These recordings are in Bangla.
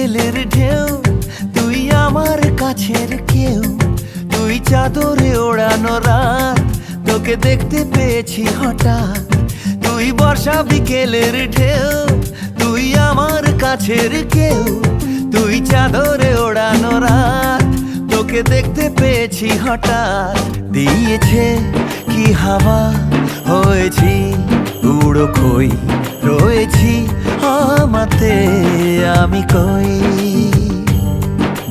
বিকেলের ঢেউ, তুই আমার কাছের কেউ। তুই চাদরে ওড়ানো রাত, তোকে দেখতে পেয়েছি হঠাৎ। তুই বর্ষা বিকেলের ঢেউ, তুই আমার কাছের কেউ। তুই চাদরে ওড়ানো রাত, তোকে দেখতে পেয়েছি হঠাৎ। দিয়েছে কি হাওয়া, হয়েছি উড়ো খই। রয়েছি আমাতে আমি কই।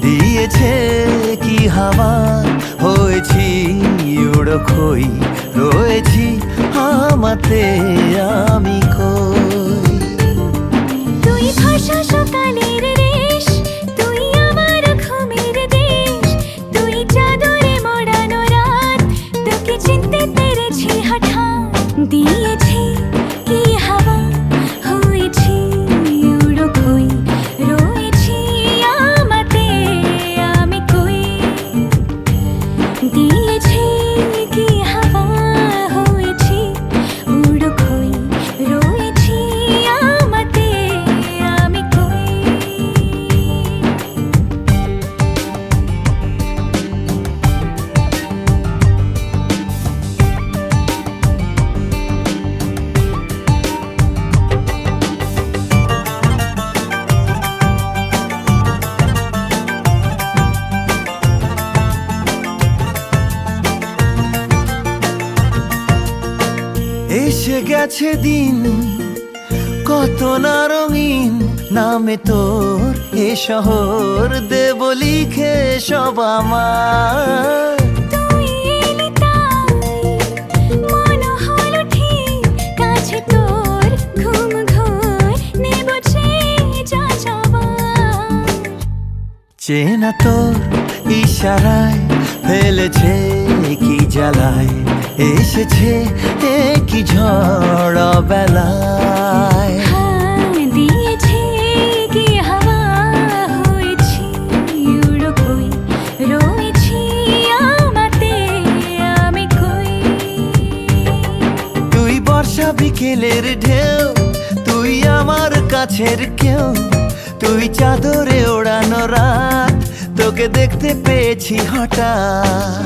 দিয়েছে কি হাওয়া, হয়েছি উড়ো খই। রয়েছি আমাতে আমি কই। তুই ভাষা সকালের রেশ, তুই আমার ঘুমের দেশ। তুই চাদরে মোড়ানো রাত, তোকে চিনতে পেরেছি হঠাৎ। দিয়েছি কি হাওয়া, হয়েছি উড়ো খই। রয়েছি আমাতে আমি কই। দিয়েছি কি হাওয়া, হয়েছি উড়ো খই। রয়েছি আমাতে আমি কই। এসে গেছে দিন কত না রঙিন, নামে তোর এ শহর দেব লিখে সব আমার। তুই এলি তাই মন হলো ঠিক, কাছে তোর ঘুম ঘোর নেব যা যাবার। চেনা তোর ইশারায় ফেলেছে কি জ্বালায়। এসেছে কি ঝড় বেলায়। দিয়েছে কি হাওয়া, হয়েছি উড়ো খই। রয়েছি আমাতে আমি কই। তুই বর্ষা বিকেলের ঢেউ, তুই আমার কাছের কেউ। তুই চাদরে ওড়ানো রাত, তোকে দেখতে পেয়েছি হঠাৎ।